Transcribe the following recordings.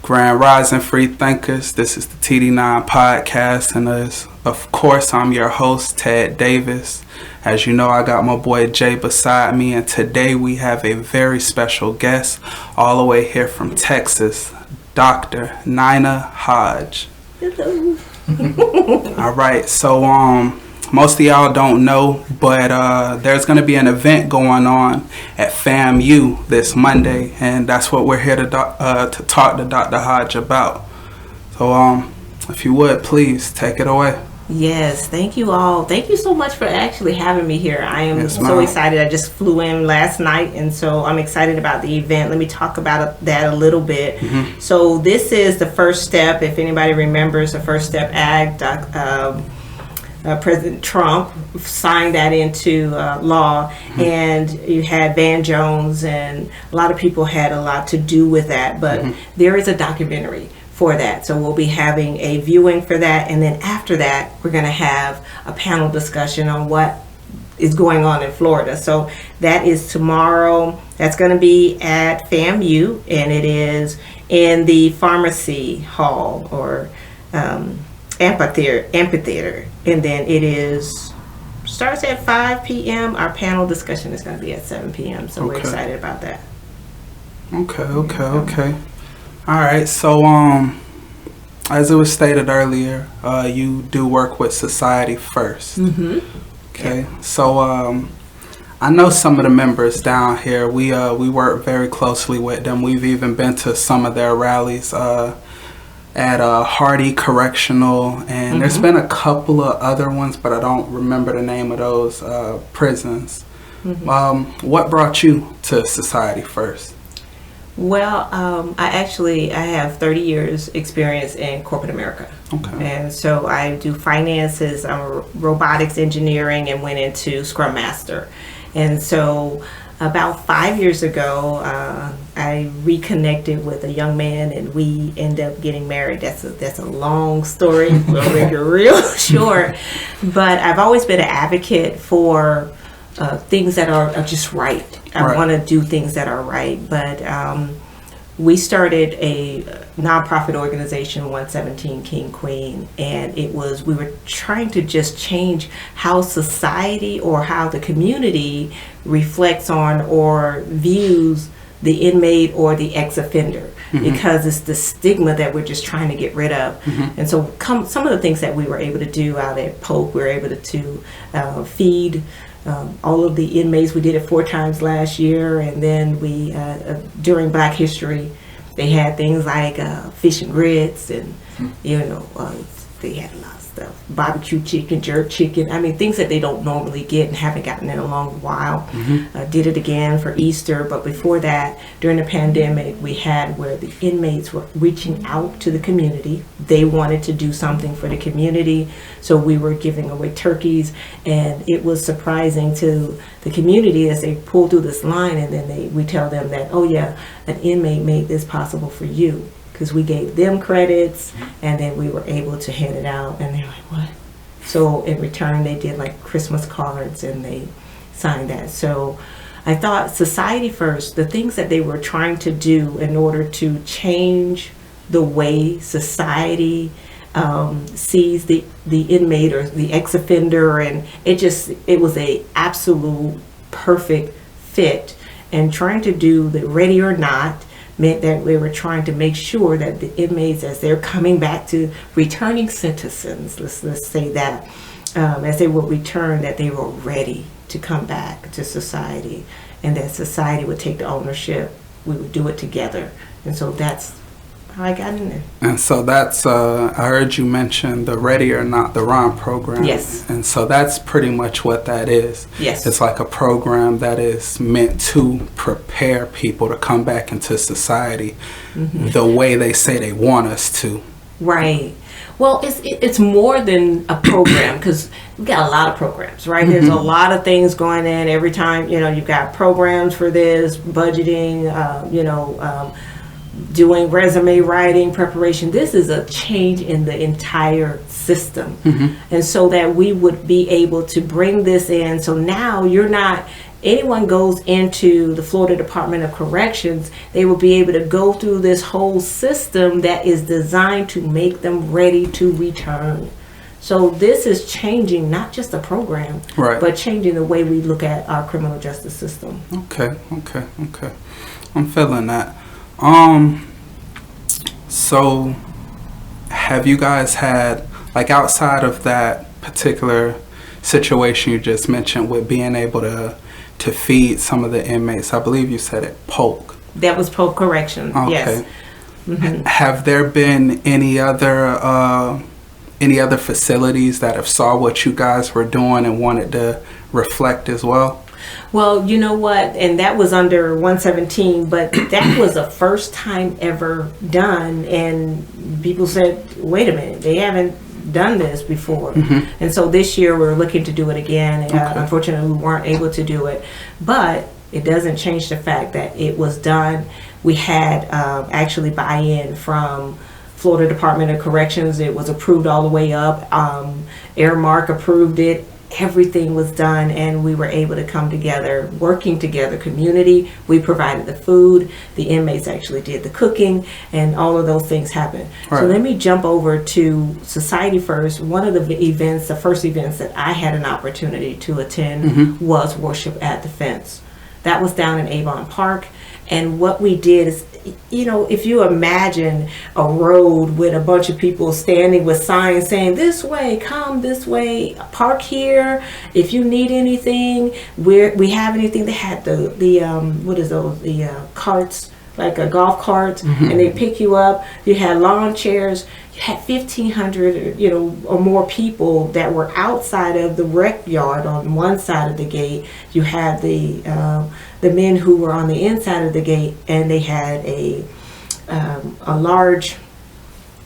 Grand Rising Free Thinkers. This is the TD9 podcast, and of course, I'm your host, Ted Davis. As you know, I got my boy Jay beside me, and today we have a very special guest all the way here from Texas, Dr. Nina Hodge. Hello. All right, so most of y'all don't know, but there's going to be an event going on at FAMU this Monday, and that's what we're here to talk to Dr. Hodge about. So if you would, please take it away. Yes, thank you all. Thank you so much for actually having me here. I am so excited. I just flew in last night, and so I'm excited about the event. Let me talk about that a little bit. Mm-hmm. So this is the first step. If anybody remembers the First Step Act, President Trump signed that into law, mm-hmm. and you had Van Jones, and a lot of people had a lot to do with that, but mm-hmm. there is a documentary for that, so we'll be having a viewing for that, and then after that we're going to have a panel discussion on what is going on in Florida. So that is tomorrow. That's going to be at FAMU, and it is in the pharmacy hall or amphitheater, and then it starts at 5 p.m. Our panel discussion is going to be at 7 p.m. So We're excited about that. Okay. All right. So as it was stated earlier, you do work with Society First. Mm-hmm. Okay. Yeah. So I know some of the members down here. We work very closely with them. We've even been to some of their rallies. At Hardy Correctional, and mm-hmm. there's been a couple of other ones, but I don't remember the name of those prisons. Mm-hmm. What brought you to Society First? Well, I have 30 years experience in corporate America. Okay. And so I do finances, I'm robotics engineering, and went into Scrum Master. And so about 5 years ago, I reconnected with a young man, and we ended up getting married. That's a long story. We'll make it real short. But I've always been an advocate for things that are just right. I want to do things that are right. But we started a nonprofit organization, 117 King Queen, and we were trying to just change how society or how the community reflects on or views the inmate or the ex-offender, mm-hmm. because it's the stigma that we're just trying to get rid of. Mm-hmm. And so some of the things that we were able to do out at Polk, we were able to feed all of the inmates. We did it 4 times last year, and then we during Black History, they had things like fish and grits, and they had a lot of stuff, barbecue chicken, jerk chicken. I mean, things that they don't normally get and haven't gotten in a long while. Mm-hmm. Did it again for Easter, but before that, during the pandemic, we had where the inmates were reaching out to the community. They wanted to do something for the community, so we were giving away turkeys, and it was surprising to the community as they pulled through this line, and then we tell them that, oh yeah, an inmate made this possible for you, because we gave them credits, and then we were able to hand it out, and they're like, what? So in return, they did like Christmas cards, and they signed that. So I thought Society First, the things that they were trying to do in order to change the way society sees the inmate or the ex-offender, and it was a absolute perfect fit. And trying to do the ready or not meant that we were trying to make sure that the inmates, as they're coming back to returning citizens, let's say that, as they will return, that they were ready to come back to society, and that society would take the ownership. We would do it together. And so that's how I got in there. And so that's, I heard you mention the Ready or Not the Ron program. Yes. And so that's pretty much what that is. Yes. It's like a program that is meant to prepare people to come back into society, mm-hmm. the way they say they want us to. Right. Well, it's more than a program, because we've got a lot of programs, right? Mm-hmm. There's a lot of things going in every time. You've got programs for this, budgeting, doing resume writing, preparation. This is a change in the entire system. Mm-hmm. And so that we would be able to bring this in. So now you're not anyone goes into the Florida Department of Corrections, they will be able to go through this whole system that is designed to make them ready to return. So this is changing not just the program, right, but changing the way we look at our criminal justice system. Okay. I'm feeling that. So have you guys had, like, outside of that particular situation you just mentioned with being able to feed some of the inmates, I believe you said it, Polk. That was Polk Correction. Okay. Yes. Mm-hmm. Have there been any other facilities that have saw what you guys were doing and wanted to reflect as well? Well, you know what, and that was under 117, but that was the first time ever done, and people said, wait a minute, they haven't done this before. Mm-hmm. And so this year we're looking to do it again. Unfortunately, we weren't able to do it, but it doesn't change the fact that it was done. We had actually buy-in from Florida Department of Corrections. It was approved all the way up. Airmark approved it. Everything was done, and we were able to come together, working together, community. We provided the food, the inmates actually did the cooking, and all of those things happened. Right. So let me jump over to Society First. One of the events, the first events that I had an opportunity to attend was Worship at the Fence. That was down in Avon Park, and what we did is, you know, if you imagine a road with a bunch of people standing with signs saying, this way, come this way, park here, if you need anything, we have anything. They had the what is those, the carts, like a golf cart, and they pick you up. You had lawn chairs. You had 1,500, you know, or more people that were outside of the rec yard on one side of the gate. You had the men who were on the inside of the gate, and they had a large,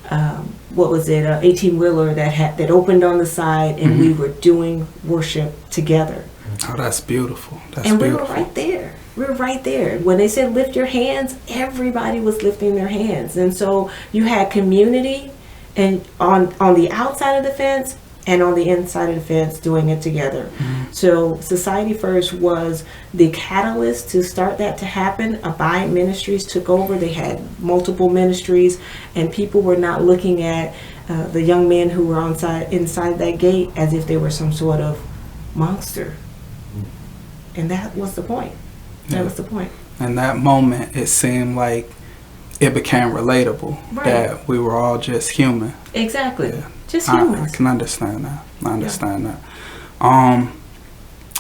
what was it, 18-wheeler that opened on the side, and we were doing worship together. Oh, that's beautiful. And we were right there. We were right there. When they said lift your hands, everybody was lifting their hands. And so you had community and on the outside of the fence and on the inside of the fence doing it together. So Society First was the catalyst to start that to happen. Abide Ministries took over. They had multiple ministries, and people were not looking at the young men who were inside that gate as if they were some sort of monster. And that was the point. That was the point. In that moment, it seemed like it became relatable, right, that we were all just human. Exactly. Yeah. Just humans. I can understand that. That.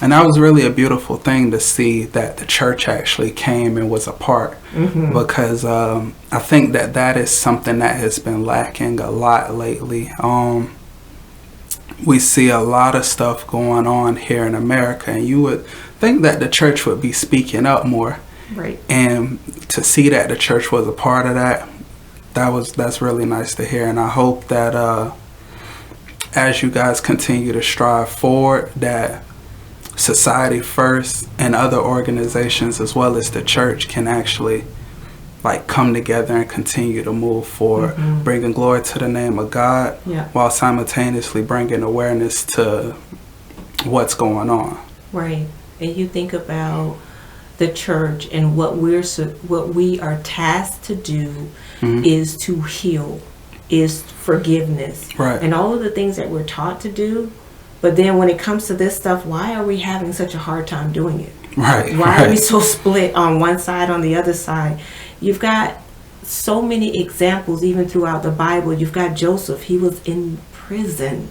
And that was really a beautiful thing to see that the church actually came and was a part, because I think that is something that has been lacking a lot lately. We see a lot of stuff going on here in America, and you would think that the church would be speaking up more. Right. And to see that the church was a part of that, that's really nice to hear. And I hope that as you guys continue to strive forward, that Society First and other organizations as well as the church can actually like come together and continue to move forward, bringing glory to the name of God, while simultaneously bringing awareness to what's going on. Right. And you think about the church and what we are tasked to do is to heal, is forgiveness, right, and all of the things that we're taught to do. But then when it comes to this stuff, why are we having such a hard time doing it? Right. Why are we so split on one side, on the other side? You've got so many examples even throughout the Bible. You've got Joseph. He was in prison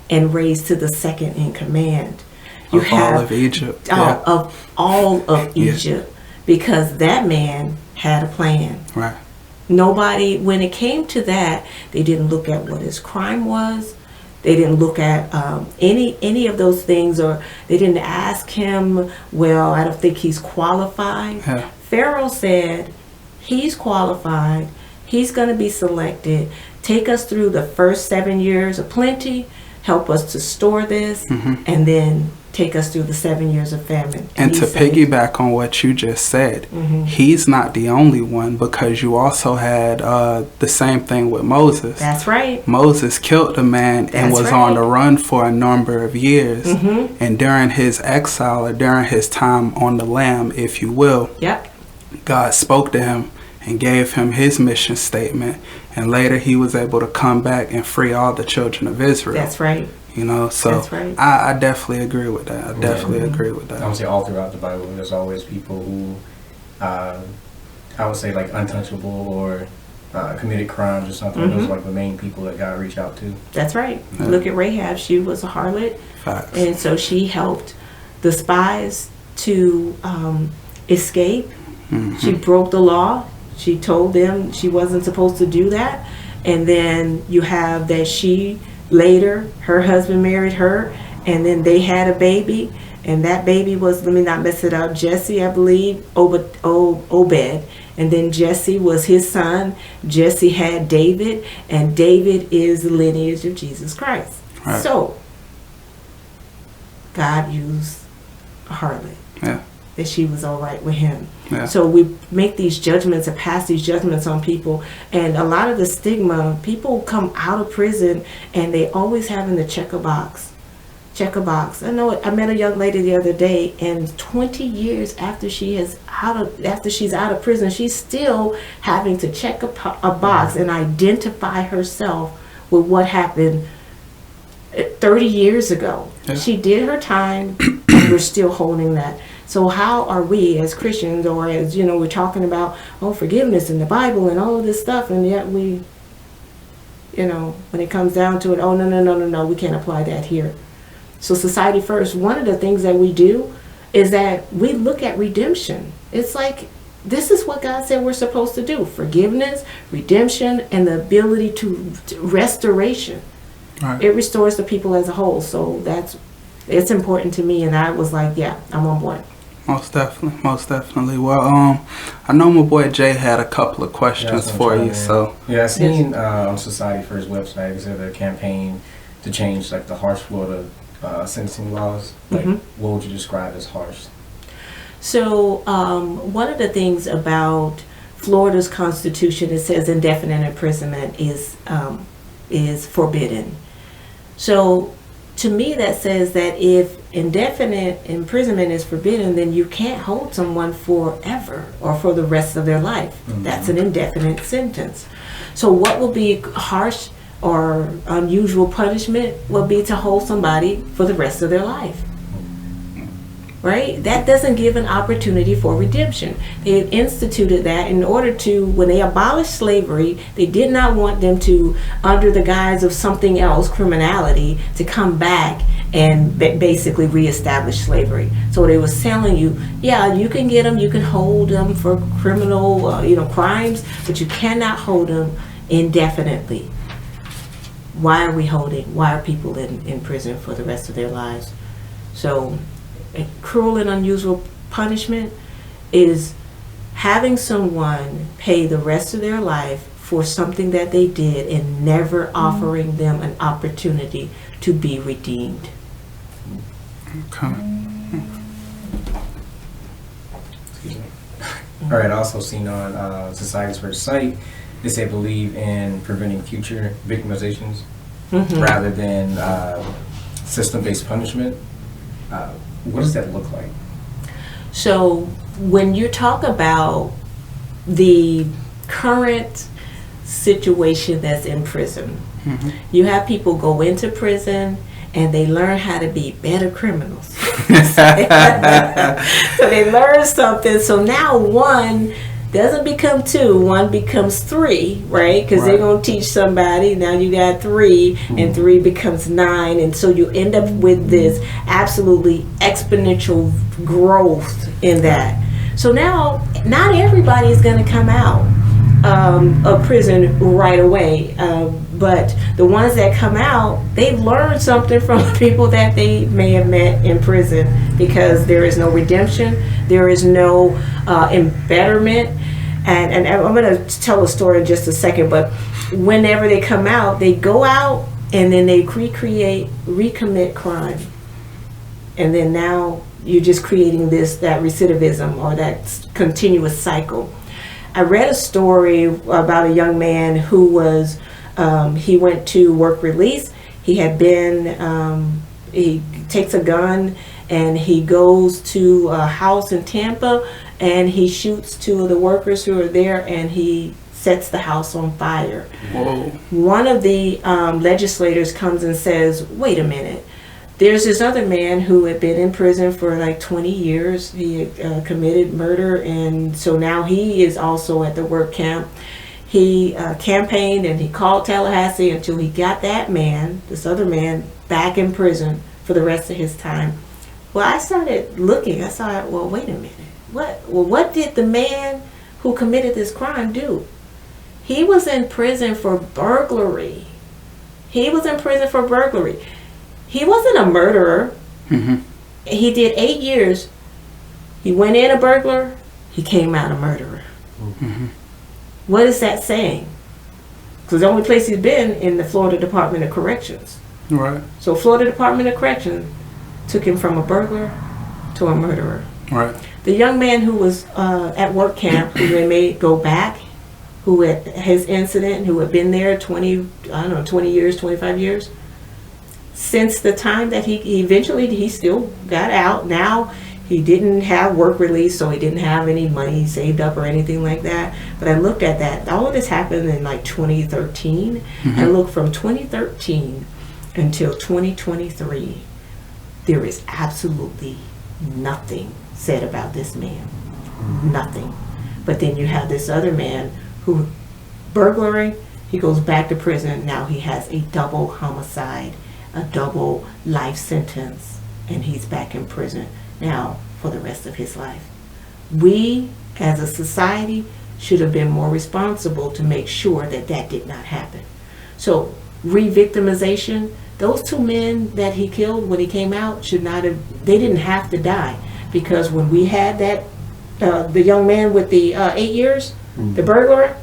and raised to the second in command. You have all of Egypt. Of all of Egypt, because that man had a plan. Right. Nobody, when it came to that, they didn't look at what his crime was. They didn't look at any of those things, or they didn't ask him, well, I don't think he's qualified. Yeah. Pharaoh said, he's qualified. He's going to be selected. Take us through the first 7 years of plenty. Help us to store this, and then take us through the 7 years of famine. And to piggyback on what you just said, he's not the only one, because you also had the same thing with Moses. That's right. Moses killed a man and was on the run for a number of years. And during his exile, or during his time on the lam, if you will, God spoke to him and gave him his mission statement. And later he was able to come back and free all the children of Israel. That's right. You know, so I definitely agree with that. I definitely agree with that. I would say all throughout the Bible, there's always people who, I would say, like untouchable or committed crimes or something. Those are like the main people that God reached out to. That's right. Look at Rahab. She was a harlot. Facts. And so she helped the spies to escape. She broke the law. She told them she wasn't supposed to do that. And then you have that she later, her husband married her, and then they had a baby, and that baby was, let me not mess it up, Jesse, I believe, Obed, and then Jesse was his son. Jesse had David, and David is the lineage of Jesus Christ. Right. So God used a harlot. That she was all right with him. So we make these judgments and pass these judgments on people, and a lot of the stigma, people come out of prison and they always having to check a box. I know I met a young lady the other day, and 20 years after she's out of prison, she's still having to check a box and identify herself with what happened 30 years ago. She did her time, and we're still holding that. So how are we as Christians, or as, we're talking about, forgiveness in the Bible and all of this stuff, and yet we, when it comes down to it, no, we can't apply that here. So Society First, one of the things that we do is that we look at redemption. It's like, this is what God said we're supposed to do: forgiveness, redemption, and the ability to restoration. Right. It restores the people as a whole. So it's important to me, and I was like, yeah, I'm on board. Most definitely. Well, I know my boy Jay had a couple of questions for you. So I seen on Society First website, is there a campaign to change like the harsh Florida sentencing laws? Like, what would you describe as harsh? So one of the things about Florida's Constitution, it says indefinite imprisonment is forbidden. So to me, that says that if indefinite imprisonment is forbidden, then you can't hold someone forever or for the rest of their life. That's an indefinite sentence. So what will be harsh or unusual punishment will be to hold somebody for the rest of their life. Right? That doesn't give an opportunity for redemption. They instituted that in order to, when they abolished slavery, they did not want them to, under the guise of something else, criminality, to come back and basically reestablish slavery. So they were telling you, yeah, you can get them, you can hold them for criminal, crimes, but you cannot hold them indefinitely. Why are people in prison for the rest of their lives? So a cruel and unusual punishment is having someone pay the rest of their life for something that they did and never offering them an opportunity to be redeemed. Okay. Excuse me. All right, I also seen on Society's First site, they say believe in preventing future victimizations rather than system-based punishment. What does that look like? So when you talk about the current situation that's in prison, you have people go into prison and they learn how to be better criminals. So they learn something. So now one doesn't become two, one becomes three, right? Because they're going to teach somebody. Now you got three, and three becomes 9. And so you end up with this absolutely exponential growth in that. So now, not everybody is going to come out of prison right away. But the ones that come out, they've learned something from people that they may have met in prison, because there is no redemption, there is no embetterment. And I'm going to tell a story in just a second, but whenever they come out, they go out and then they recommit crime. and then now you're just creating that recidivism or that continuous cycle. I read a story about a young man who was, he went to work release. He had been, he takes a gun and he goes to a house in Tampa and he shoots two of the workers who are there and he sets the house on fire. Whoa. One of the legislators comes and says, wait a minute. There's this other man who had been in prison for like 20 years. He had committed murder, and so now he is also at the work camp. He campaigned and he called Tallahassee until he got that man, this other man, back in prison for the rest of his time. Well, I started looking. I saw, well, wait a minute. What did the man who committed this crime do? He was in prison for burglary. He wasn't a murderer. Mm-hmm. He did 8 years. He went in a burglar. He came out a murderer. Mm-hmm. What is that saying? Because the only place he's been in the Florida Department of Corrections. Right. So Florida Department of Corrections took him from a burglar to a murderer. Right. The young man who was at work camp, who they made go back, who had his incident, who had been there 20 years, 25 years. Since the time that he still got out. Now he didn't have work release, so he didn't have any money saved up or anything like that. But I looked at that. All of this happened in like 2013. Mm-hmm. I looked from 2013 until 2023. There is absolutely nothing said about this man. Nothing. But then you have this other man who, burglary, he goes back to prison. Now he has a double homicide, a double life sentence, and he's back in prison now for the rest of his life. We, as a society, should have been more responsible to make sure that that did not happen. So, re-victimization, those two men that he killed when he came out they didn't have to die. Because when we had that, the young man with the 8 years, the burglar,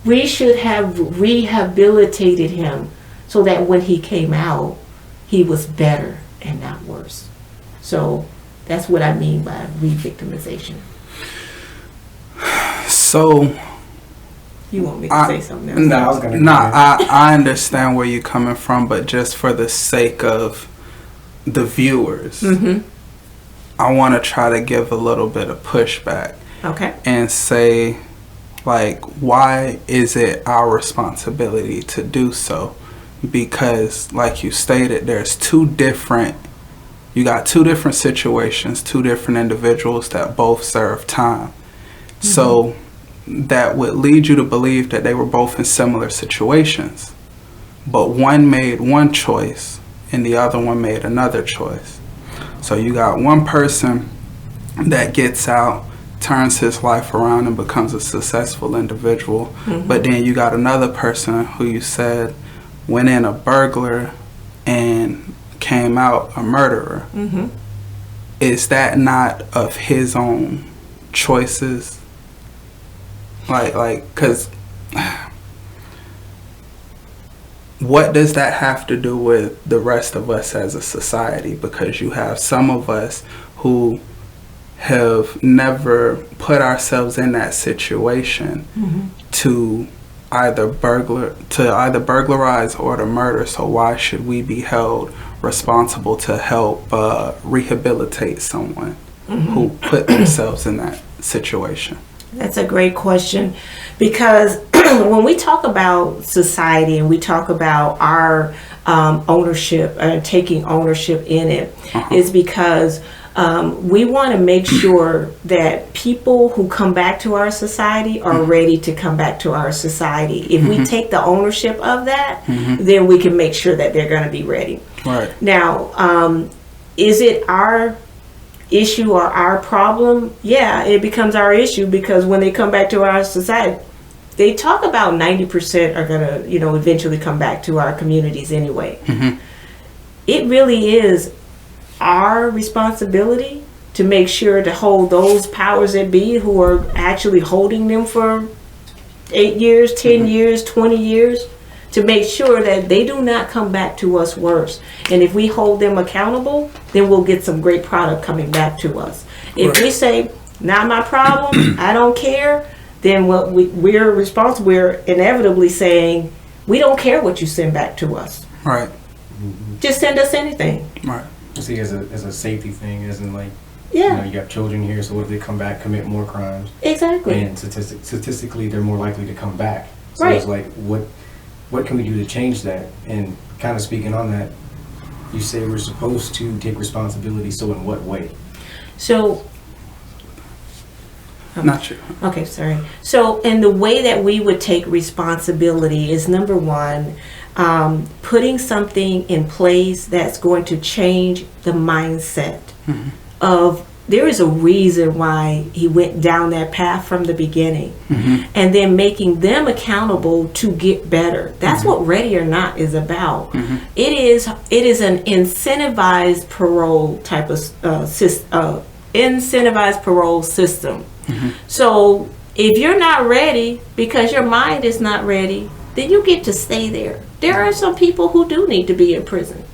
we should have rehabilitated him so that when he came out, he was better and not worse. So that's what I mean by re-victimization. So you want me to say something else? No, I was gonna. I understand where you're coming from, but just for the sake of the viewers, mm-hmm. I want to try to give a little bit of pushback. Okay. And say, like, why is it our responsibility to do so? Because, like you stated, you got two different situations, two different individuals that both serve time. Mm-hmm. So that would lead you to believe that they were both in similar situations. But one made one choice and the other one made another choice. So you got one person that gets out, turns his life around and becomes a successful individual. Mm-hmm. But then you got another person who you said went in a burglar and came out a murderer. Mm-hmm. Is that not of his own choices? Because what does that have to do with the rest of us as a society? Because you have some of us who have never put ourselves in that situation mm-hmm. to either burglarize or to murder. So why should we be held responsible to help rehabilitate someone mm-hmm. who put themselves in that situation? That's a great question, because when we talk about society and we talk about our ownership and taking ownership in it, uh-huh. is because we want to make sure that people who come back to our society are mm-hmm. ready to come back to our society. If mm-hmm. we take the ownership of that, mm-hmm. then we can make sure that they're going to be ready. Right. Now, is it our issue or our problem? Yeah, it becomes our issue, because when they come back to our society, they talk about 90% are going to, eventually come back to our communities anyway. Mm-hmm. It really is our responsibility to make sure to hold those powers that be who are actually holding them for 8 years, 10 mm-hmm. years, 20 years, to make sure that they do not come back to us worse. And if we hold them accountable, then we'll get some great product coming back to us. If we say, not my problem, I don't care, then what we're responsible, we're inevitably saying, we don't care what you send back to us. Right. Just send us anything. Right. See, as a safety thing, as in like, Yeah. you have children here, so what if they come back, commit more crimes? Exactly. And statistically, they're more likely to come back. So Right. it's like, what can we do to change that? And kind of speaking on that, you say we're supposed to take responsibility, so in what way? So, Not you. okay, sorry. So, in the way that we would take responsibility is, number one, putting something in place that's going to change the mindset of, there is a reason why he went down that path from the beginning, and then making them accountable to get better. That's what Ready or Not is about. It is an incentivized parole type of incentivized parole system. So if you're not ready because your mind is not ready, then you get to stay there. There are some people who do need to be in prison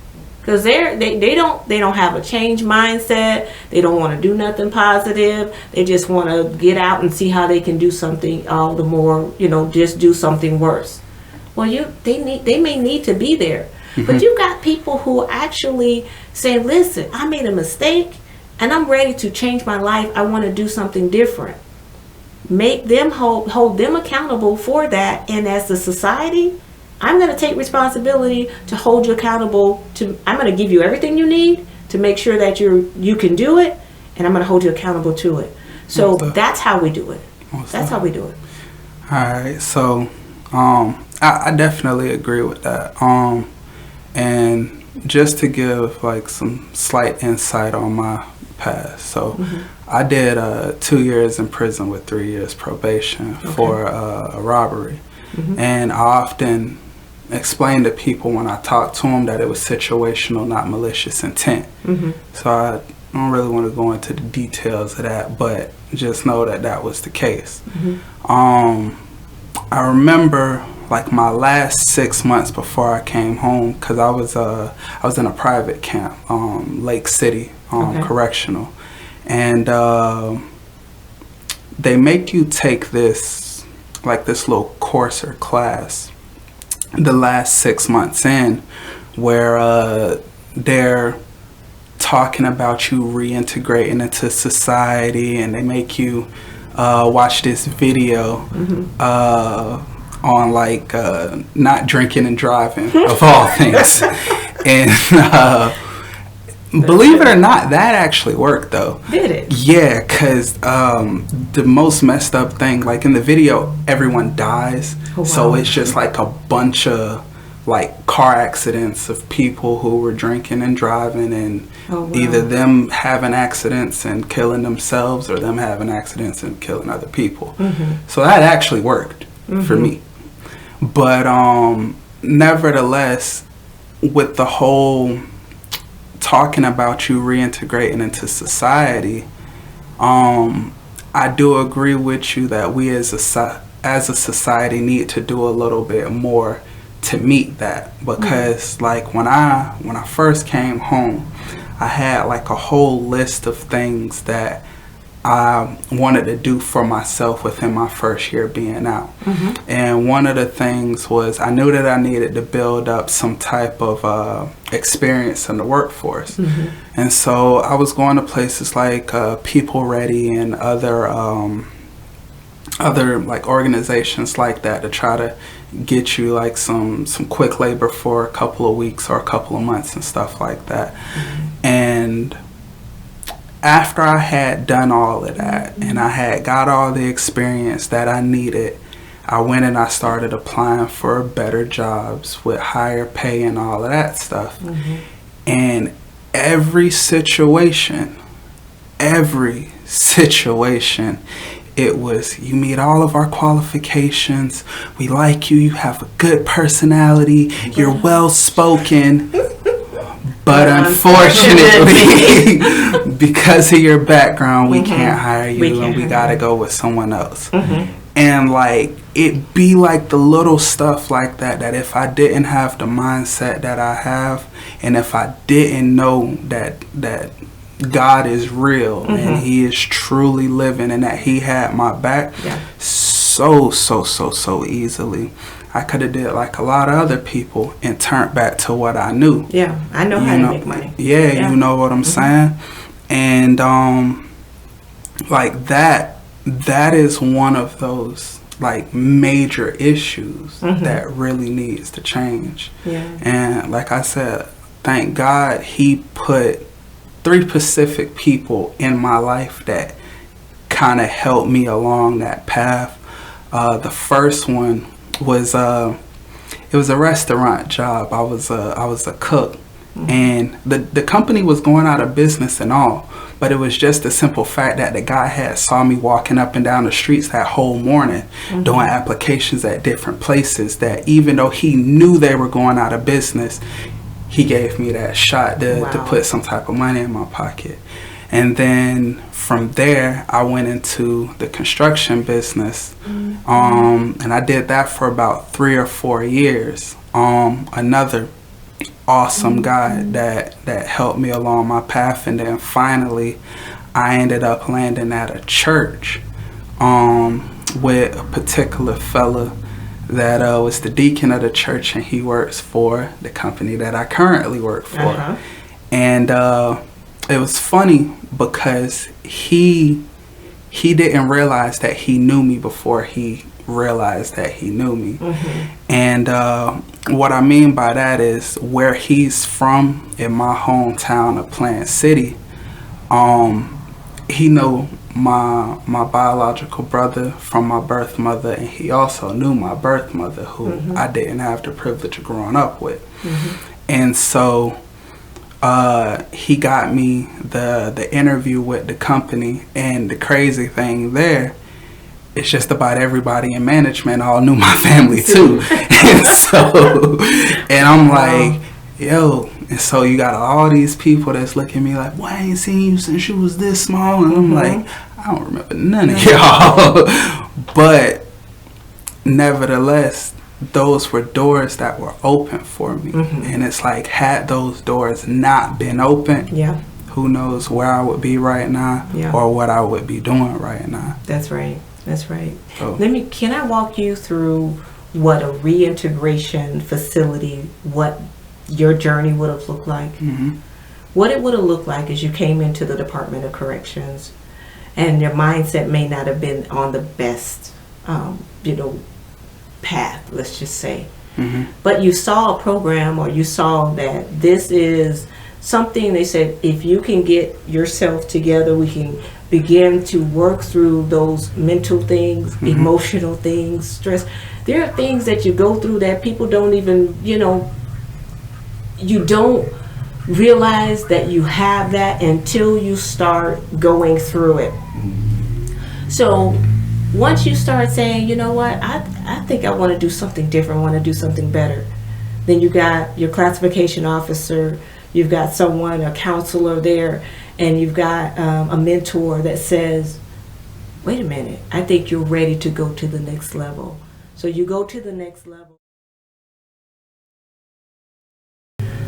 because they don't have a change mindset. They don't want to do nothing positive. They just want to get out and see how they can do something all the more, just do something worse. Well, they may need to be there. But you got people who actually say, listen, I made a mistake and I'm ready to change my life. I want to do something different. Make them hold them accountable for that. And as a society, I'm going to take responsibility to hold you accountable I'm going to give you everything you need to make sure that you can do it, and I'm going to hold you accountable to it. So that's how we do it. That's how we do it. All right. So I definitely agree with that. And just to give like some slight insight on my past. So I did 2 years in prison with 3 years probation for a robbery. And I often explain to people when I talk to them that it was situational, not malicious intent. So I don't really want to go into the details of that, but just know that that was the case. I remember like my last 6 months before I came home, because I was in a private camp, Lake City Correctional, and they make you take this little course or class the last 6 months in, where they're talking about you reintegrating into society, and they make you watch this video on like not drinking and driving of all things. And believe it or not, that actually worked though. Did it? Yeah, because the most messed up thing, like in the video, everyone dies. Oh, wow. So it's just like a bunch of like car accidents of people who were drinking and driving, and either them having accidents and killing themselves or them having accidents and killing other people. So that actually worked for me. But nevertheless, with the whole talking about you reintegrating into society, I do agree with you that we as a society need to do a little bit more to meet that, because like when I first came home, I had like a whole list of things that I wanted to do for myself within my first year being out. And one of the things was I knew that I needed to build up some type of experience in the workforce. And so I was going to places like People Ready and other like organizations like that to try to get you like some quick labor for a couple of weeks or a couple of months and stuff like that. And after I had done all of that and I had got all the experience that I needed, I went and I started applying for better jobs with higher pay and all of that stuff. And every situation, it was, you meet all of our qualifications, we like you, you have a good personality, you're well spoken. But unfortunately, because of your background, we can't hire you, and we got to go with someone else. And like, it be like the little stuff like that, that if I didn't have the mindset that I have, and if I didn't know that God is real and he is truly living and that he had my back, so easily, I could have did like a lot of other people and turned back to what I knew. Yeah, I know how to make money. Yeah, you know what I'm saying? And like that is one of those like major issues that really needs to change. And like I said, thank God he put 3 specific people in my life that kind of helped me along that path. The first one was it was a restaurant job. I was a cook, and the company was going out of business and all, but it was just the simple fact that the guy had saw me walking up and down the streets that whole morning doing applications at different places, that even though he knew they were going out of business, he gave me that shot to put some type of money in my pocket. And then from there, I went into the construction business, and I did that for about 3 or 4 years. Another awesome guy that helped me along my path, and then finally, I ended up landing at a church with a particular fella that was the deacon of the church, and he works for the company that I currently work for. And it was funny because he didn't realize that he knew me before he realized that he knew me. And what I mean by that is, where he's from in my hometown of Plant City, he knew my biological brother from my birth mother, and he also knew my birth mother, who I didn't have the privilege of growing up with. And so he got me the interview with the company, and the crazy thing there, it's just about everybody in management all knew my family too. And I'm like, yo, and so you got all these people that's looking at me like, well, I ain't seen you since you was this small. And I'm like, I don't remember none of y'all. But nevertheless, those were doors that were open for me. And it's like, had those doors not been open, who knows where I would be right now or what I would be doing right now. That's right. That's right. Oh. Can I walk you through what a reintegration facility, what your journey would have looked like? What it would have looked like as you came into the Department of Corrections, and your mindset may not have been on the best, path, let's just say. But you saw a program, or you saw that this is something, they said, if you can get yourself together, we can begin to work through those mental things, emotional things, stress. There are things that you go through that people don't even, you don't realize that you have that until you start going through it. So once you start saying, you know what, I think I want to do something different, I want to do something better, then you got your classification officer, you've got someone, a counselor there, and you've got a mentor that says, wait a minute, I think you're ready to go to the next level. So you go to the next level.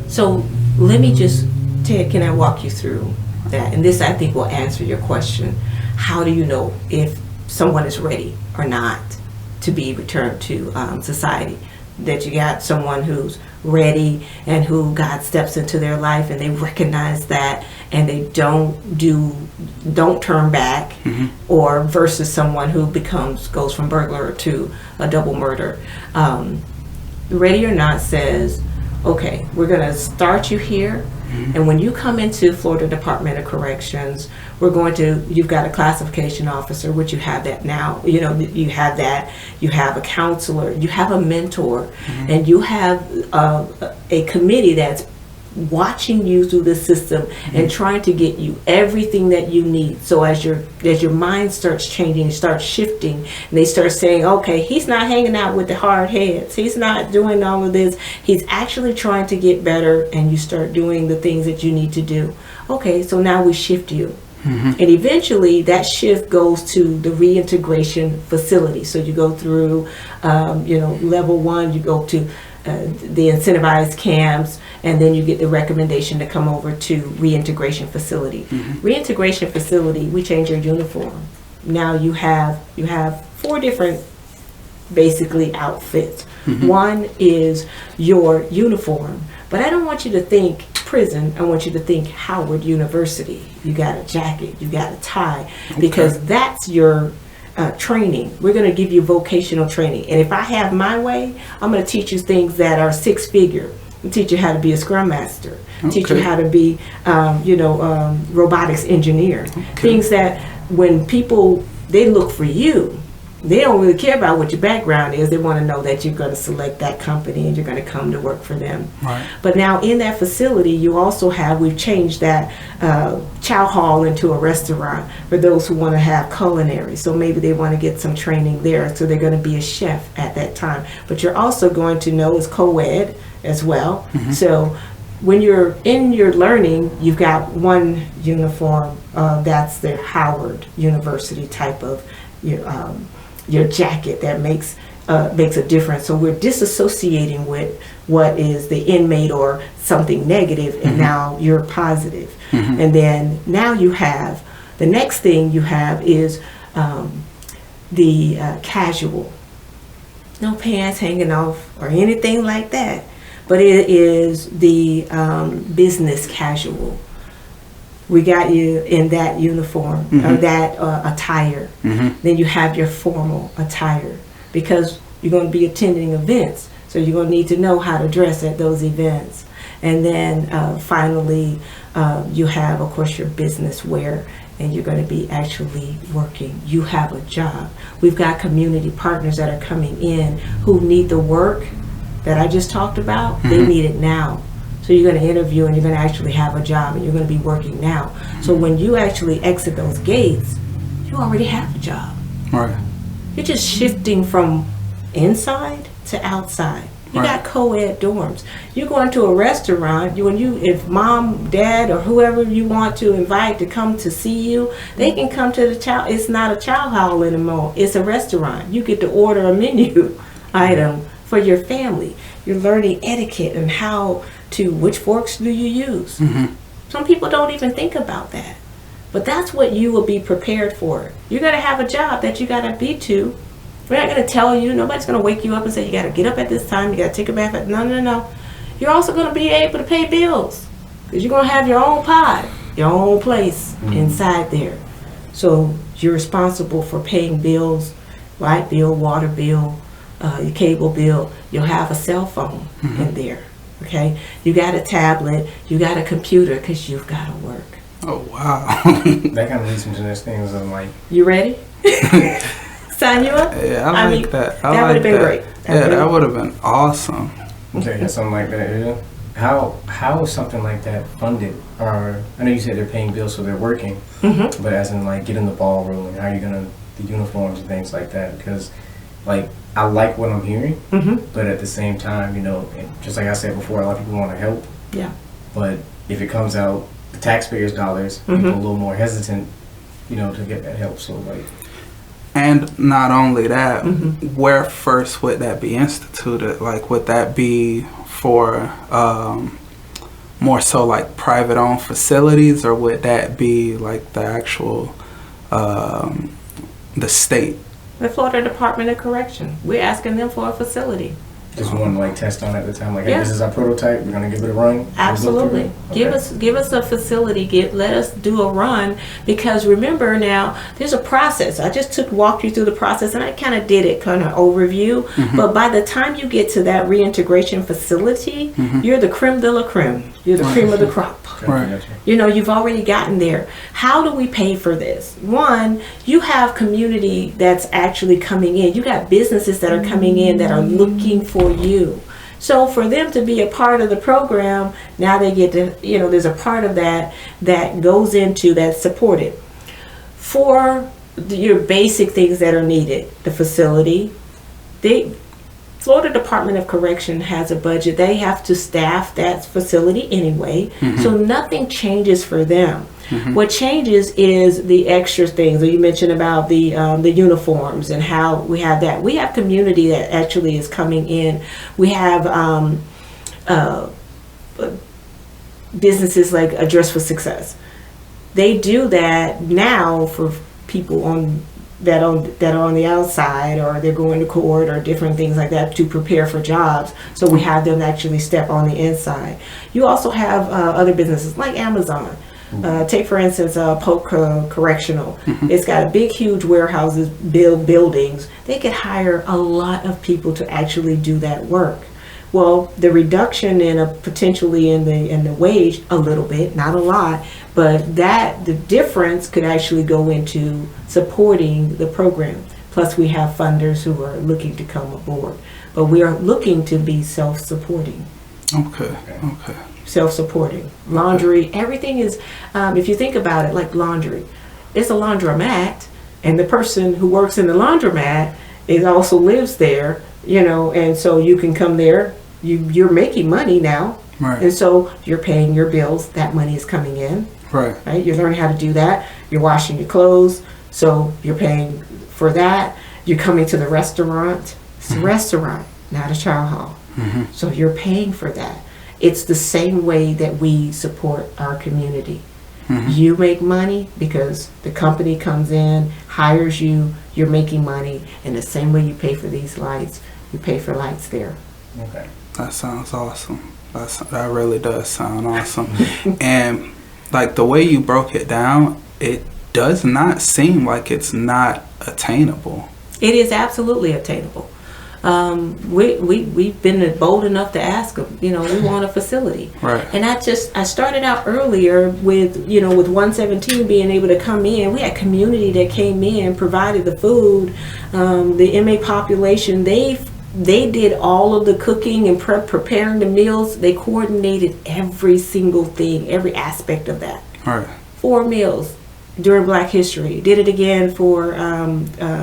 So let me just, Ted, can I walk you through that? And this, I think, will answer your question. How do you know if someone is ready or not to be returned to society? That you got someone who's ready and who God steps into their life and they recognize that and they don't turn back, or versus someone who goes from burglar to a double murder. Ready or not says, okay, we're going to start you here, and when you come into Florida Department of Corrections, you've got a classification officer, which you have that now, you have that, you have a counselor, you have a mentor, and you have a committee that's watching you through the system and trying to get you everything that you need. So as your mind starts changing, starts shifting, and they start saying, okay, he's not hanging out with the hard heads, he's not doing all of this, he's actually trying to get better, and you start doing the things that you need to do. Okay, so now we shift you. And eventually that shift goes to the reintegration facility. So you go through, level 1, you go to the incentivized camps, and then you get the recommendation to come over to reintegration facility. Reintegration facility, we change your uniform. Now you have 4 different basically outfits. One is your uniform, but I don't want you to think prison. I want you to think Howard University. You got a jacket, you got a tie, because that's your training. We're going to give you vocational training, and if I have my way, I'm going to teach you things that are 6-figure. I'll teach you how to be a scrum master. Teach you how to be, robotics engineer. Things that when people they look for you, they don't really care about what your background is. They want to know that you're going to select that company and you're going to come to work for them. Right. But now in that facility, you also we've changed that chow hall into a restaurant for those who want to have culinary. So maybe they want to get some training there. So they're going to be a chef at that time. But you're also going to know it's co-ed as well. So when you're in your learning, you've got one uniform. That's the Howard University type of your jacket that makes a difference. So we're disassociating with what is the inmate or something negative, and now you're positive. And then now you have the next thing you have is the casual, no pants hanging off or anything like that, but it is the business casual. We got you in that uniform or that attire. Then you have your formal attire, because you're going to be attending events. So you're going to need to know how to dress at those events. And then finally, you have, of course, your business wear, and you're going to be actually working. You have a job. We've got community partners that are coming in who need the work that I just talked about. They need it now. So you're going to interview and you're going to actually have a job and you're going to be working now. So when you actually exit those gates, you already have a job. Right. You're just shifting from inside to outside. You got co-ed dorms. You're going to a restaurant. If mom, dad, or whoever you want to invite to come to see you, they can come to the chow. It's not a chow hall anymore. It's a restaurant. You get to order a menu item for your family. You're learning etiquette and which forks do you use. Some people don't even think about that. But that's what you will be prepared for. You're going to have a job that you got to be to. We're not going to tell you. Nobody's going to wake you up and say, you got to get up at this time. You got to take a bath. No. You're also going to be able to pay bills, because you're going to have your own pod, your own place inside there. So you're responsible for paying bills, light bill, water bill, your cable bill. You'll have a cell phone in there. Okay, you got a tablet, you got a computer, because you've got to work. Oh, wow. That kind of leads me to the next thing. I'm like, you ready? Sign you up? Yeah, I like that. That would have been great. That would have been awesome. Okay, something like that. Yeah. How is something like that funded? Or I know you said they're paying bills, so they're working, but as in like get in the ballroom and how are you gonna the uniforms and things like that? Because like I like what I'm hearing, but at the same time, just like I said before, a lot of people want to help. Yeah. But if it comes out the taxpayers' dollars, people are a little more hesitant, to get that help. So like. And not only that, where first would that be instituted? Like, would that be for more so like private owned facilities, or would that be like the actual the state? The Florida Department of Correction. We're asking them for a facility. Just one like test on at the time, like, hey, this is our prototype. We're gonna give it a run. Absolutely. Okay. Give us a facility. Let us do a run, because remember now there's a process. I just walked you through the process, and I kind of did it kind of overview. But by the time you get to that reintegration facility, you're the creme de la creme. You're the cream of the crop. Right. You've already gotten there. How do we pay for this? One, you have community that's actually coming in. You got businesses that are coming in that are looking for you. So for them to be a part of the program, now they get to, there's a part of that goes into that's supported. For your basic things that are needed, the facility, Florida Department of Correction has a budget. They have to staff that facility anyway, so nothing changes for them. What changes is the extra things that you mentioned about the uniforms and how we have that. We have community that actually is coming in. We have businesses like Address for Success. They do that now for people that are on the outside, or they're going to court or different things like that to prepare for jobs. So we have them actually step on the inside. You also have other businesses like Amazon. Take for instance Polk Correctional. It's got a big huge warehouses, buildings. They could hire a lot of people to actually do that work. Well, the reduction potentially in the wage, a little bit, not a lot, but the difference could actually go into supporting the program. Plus we have funders who are looking to come aboard, but we are looking to be self-supporting. Okay. Self-supporting. Laundry, everything is, if you think about it, like laundry, it's a laundromat, and the person who works in the laundromat also lives there, and so you can come there, you're making money now, right? And so you're paying your bills, that money is coming in, right? You're learning how to do that, you're washing your clothes, so you're paying for that. You're coming to the restaurant, it's a restaurant, not a chow hall, so you're paying for that. It's the same way that we support our community. You make money because the company comes in, hires you, you're making money, and the same way you pay for these lights, you pay for lights there. Okay. That sounds awesome. That really does sound awesome. And like the way you broke it down, it does not seem like it's not attainable. It is absolutely attainable. We've been bold enough to ask them, we want a facility. Right. And I started out earlier with 117 being able to come in. We had community that came in, provided the food. The inmate population, they did all of the cooking and preparing the meals. They coordinated every single thing, every aspect of that. Right. 4 meals during Black History. Did it again for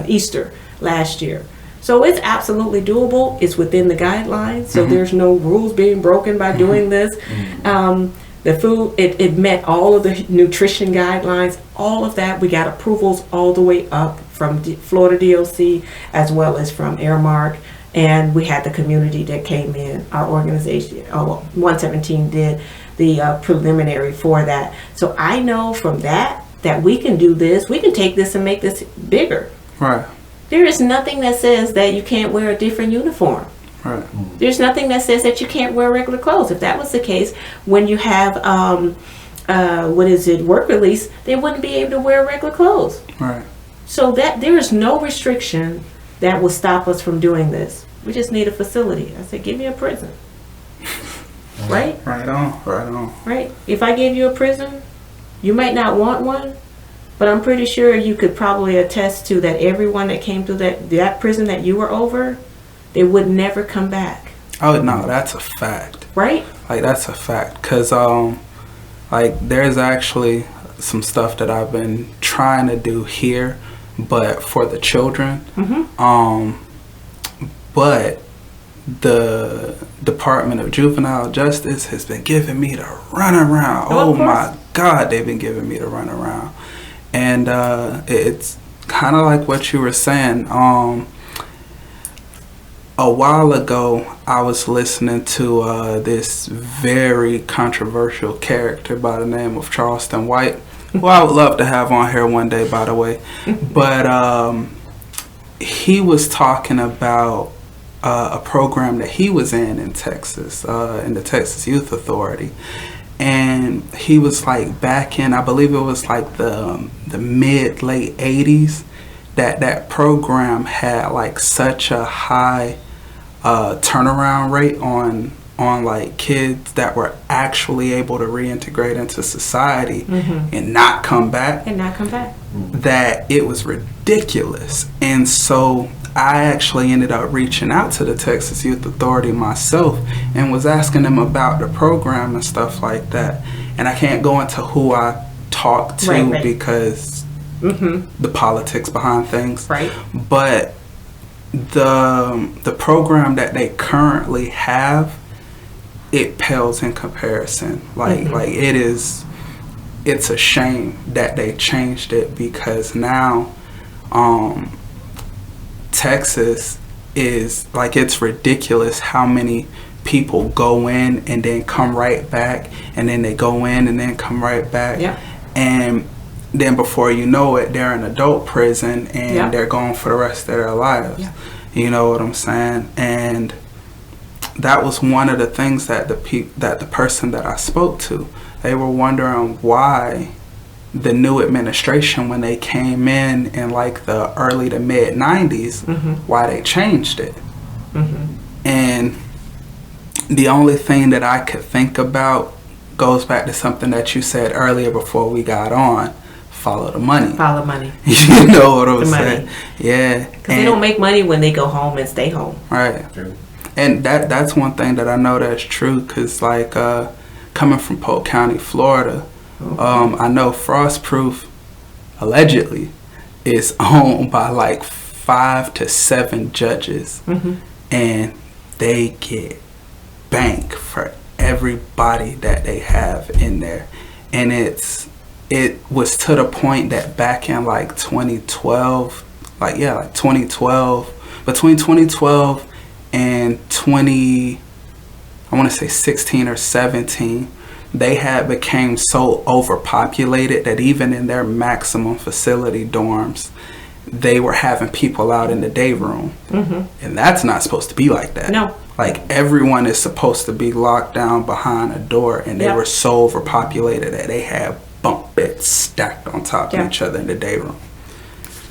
Easter last year. So it's absolutely doable. It's within the guidelines. So there's no rules being broken by doing this. The food, it met all of the nutrition guidelines, all of that. We got approvals all the way up from Florida DOC as well as from Airmark. And we had the community that came in. Our organization, 117 did the preliminary for that. So I know from that we can do this. We can take this and make this bigger. Right. There is nothing that says that you can't wear a different uniform. Right. There's nothing that says that you can't wear regular clothes. If that was the case, when you have work release, they wouldn't be able to wear regular clothes. Right. So that there is no restriction that will stop us from doing this. We just need a facility. I said, give me a prison. Right? Right on. Right. If I gave you a prison, you might not want one, but I'm pretty sure you could probably attest to that everyone that came through that prison that you were over, they would never come back. Oh, no, that's a fact. Right? Like, that's a fact. Because, there's actually some stuff that I've been trying to do here, but for the children. But the Department of Juvenile Justice has been giving me the runaround. Oh my God, they've been giving me the runaround. And it's kind of like what you were saying. A while ago, I was listening to this very controversial character by the name of Charleston White, who I would love to have on here one day, by the way. But he was talking about a program that he was in Texas, in the Texas Youth Authority. And he was like back in, I believe it was like the mid-late 80s, that program had like such a high turnaround rate on like kids that were actually able to reintegrate into society and not come back. That it was ridiculous. And so I actually ended up reaching out to the Texas Youth Authority myself and was asking them about the program and stuff like that. And I can't go into who I talked to because the politics behind things. Right. But the program that they currently have, it pales in comparison. Like it's a shame that they changed it, because now Texas is like, it's ridiculous how many people go in and then come right back, and then they go in and then come right back. Yeah. And then before you know it, they're in adult prison and yeah. they're gone for the rest of their lives. Yeah. You know what I'm saying? And that was one of the things that the person that I spoke to, they were wondering why the new administration, when they came in like the early to mid 90s, why they changed it. And the only thing that I could think about goes back to something that you said earlier before we got on. Follow the money. Follow money. You know what I'm saying? Yeah. Because they don't make money when they go home and stay home. Right. True. And that's one thing that I know that's true, because like coming from Polk County, Florida, I know Frostproof allegedly is owned by like 5 to 7 judges, and they get bank for everybody that they have in there. And it was to the point that back in like 2012, between 2012 and 16 or 17, they had became so overpopulated that even in their maximum facility dorms, they were having people out in the day room. And that's not supposed to be like that. No. Like, everyone is supposed to be locked down behind a door, and they were so overpopulated that they had bunk beds stacked on top of each other in the day room.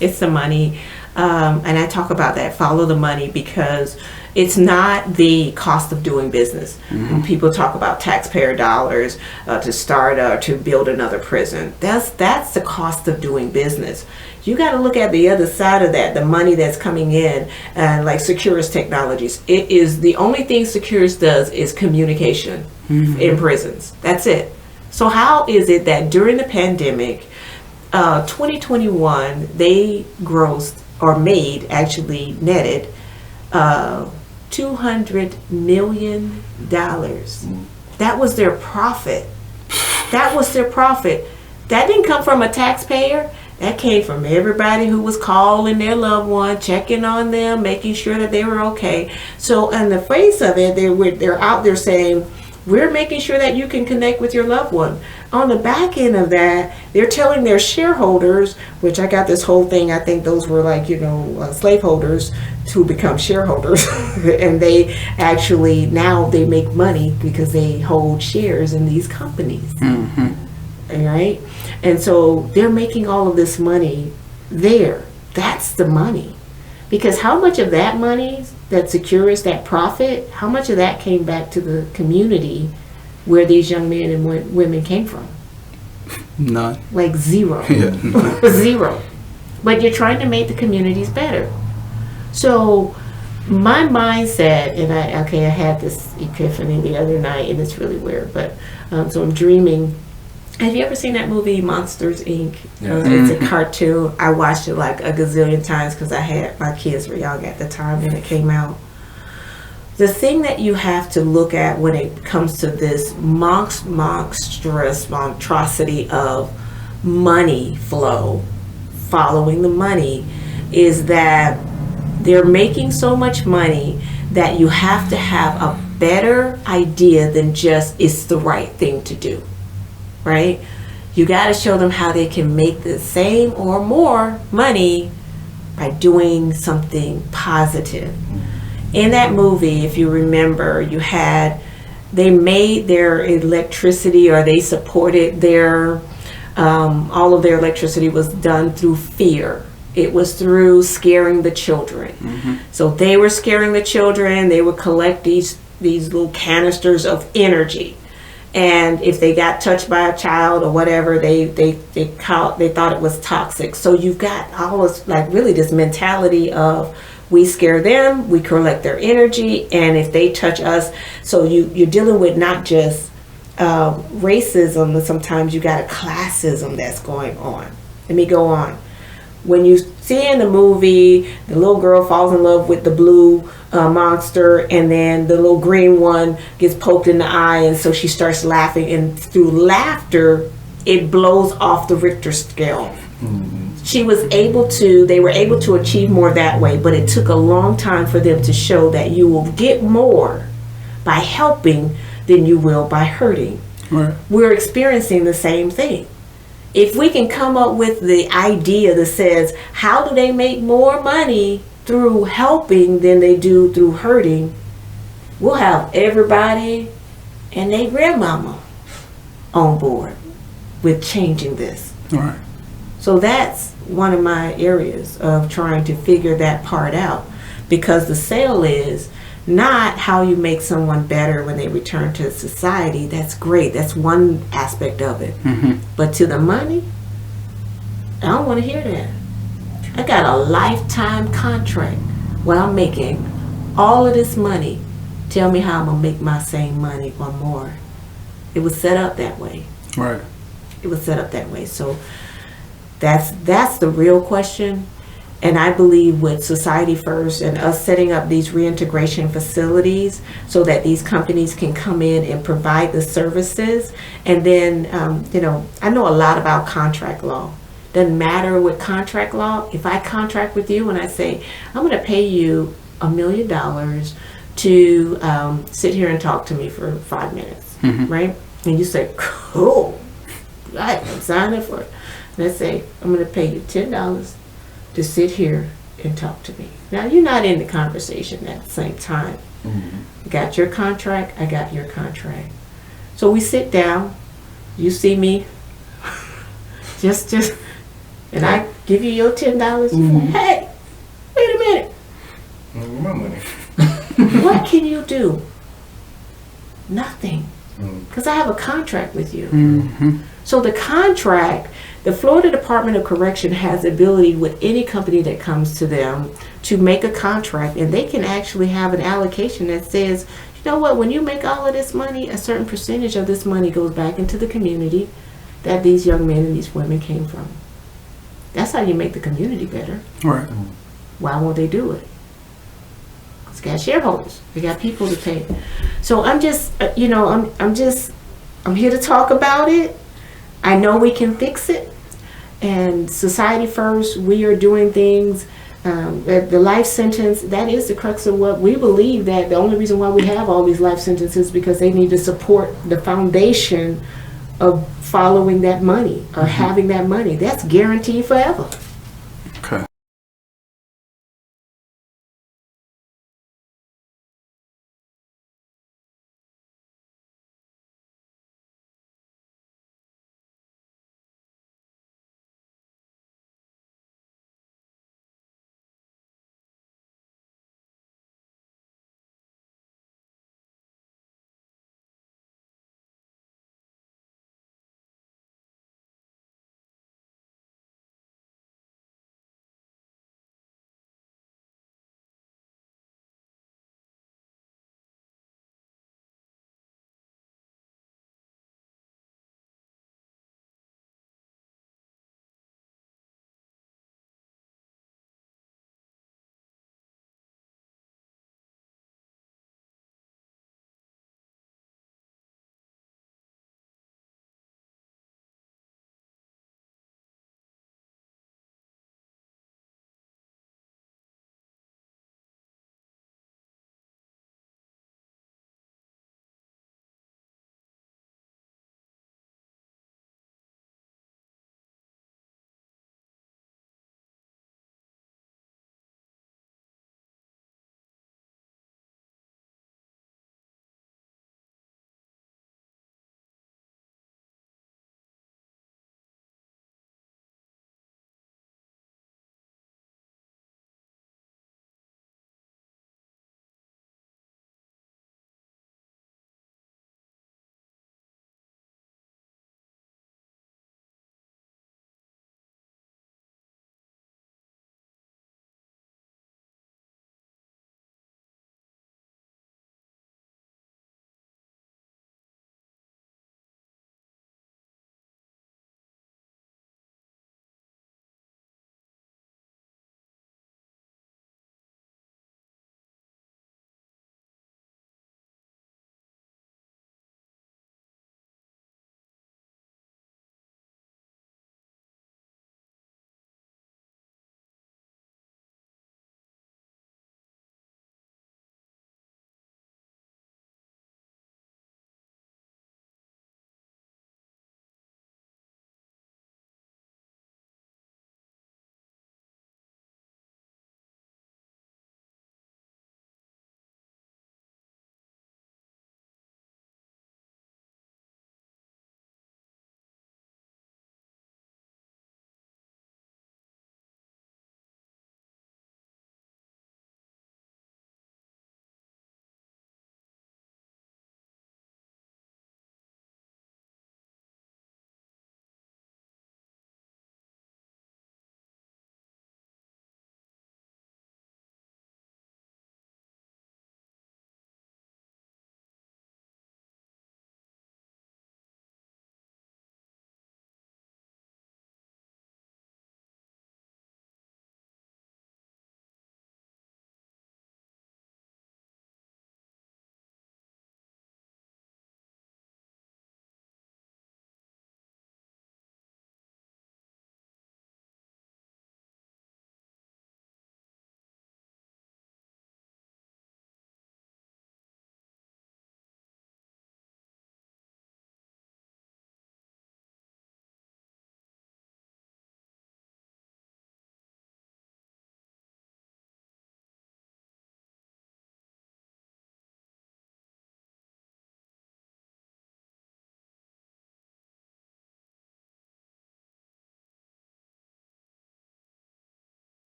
It's the money. And I talk about that, follow the money, because it's not the cost of doing business. When people talk about taxpayer dollars to start to build another prison, that's the cost of doing business. You got to look at the other side of that, the money that's coming in, like Securus Technologies. It is the only thing Securus does is communication in prisons. That's it. So how is it that during the pandemic, 2021, they grossed or made, actually netted, $200 million. That was their profit. That was their profit. That didn't come from a taxpayer. That came from everybody who was calling their loved one, checking on them, making sure that they were okay. So in the face of it, they're out there saying, we're making sure that you can connect with your loved one. On the back end of that, they're telling their shareholders, which I got this whole thing, I think those were like, slaveholders to become shareholders. And they actually, now they make money because they hold shares in these companies. All right? And so they're making all of this money there. That's the money. Because how much of that money that secures that profit, how much of that came back to the community where these young men and women came from? None. Like zero. Zero. But you're trying to make the communities better. So my mindset, and I had this epiphany the other night, and it's really weird, but so I'm dreaming. Have you ever seen that movie Monsters Inc? It's a cartoon. I watched it like a gazillion times because my kids were young at the time when it came out. The thing that you have to look at when it comes to this monstrosity of money flow, following the money, is that they're making so much money that you have to have a better idea than just it's the right thing to do. Right? You got to show them how they can make the same or more money by doing something positive. In that movie, if you remember, they made their electricity, or they supported their, all of their electricity was done through fear. It was through scaring the children. So they were scaring the children. They would collect these little canisters of energy. And if they got touched by a child or whatever, they thought it was toxic. So you've got all this, like, really this mentality of we scare them, we collect their energy, and if they touch us, so you're dealing with not just racism, but sometimes you got a classism that's going on. Let me go on. When you see in the movie, the little girl falls in love with the blue monster, and then the little green one gets poked in the eye, and so she starts laughing, and through laughter, it blows off the Richter scale. They were able to achieve more that way, but it took a long time for them to show that you will get more by helping than you will by hurting. Right. We're experiencing the same thing. If we can come up with the idea that says, how do they make more money through helping than they do through hurting, we'll have everybody and their grandmama on board with changing this. Right. So that's one of my areas of trying to figure that part out, because the sale is not how you make someone better when they return to society. That's great. That's one aspect of it. But to the money, I don't want to hear that. I got a lifetime contract where I'm making all of this money. Tell me how I'm going to make my same money or more. It was set up that way. Right. It was set up that way. So that's the real question. And I believe with Society First and us setting up these reintegration facilities so that these companies can come in and provide the services. And then, I know a lot about contract law. Doesn't matter with contract law. If I contract with you and I say, I'm going to pay you $1 million to sit here and talk to me for 5 minutes, right? And you say, cool, right, I'm signing for it. Let's say, I'm going to pay you $10 to sit here and talk to me. Now, you're not in the conversation at the same time. You got your contract, I got your contract. So we sit down, you see me, just, and I give you your $10. Hey, wait a minute. My money. What can you do? Nothing. Because I have a contract with you. So the contract, the Florida Department of Correction has the ability with any company that comes to them to make a contract, and they can actually have an allocation that says, you know what, when you make all of this money, a certain percentage of this money goes back into the community that these young men and these women came from. That's how you make the community better. Right. Why won't they do it? It's got shareholders. They got people to pay. So I'm just, I'm here to talk about it. I know we can fix it. And Society First, we are doing things. The life sentence, that is the crux of what we believe, that the only reason why we have all these life sentences because they need to support the foundation of following that money or having that money. That's guaranteed forever.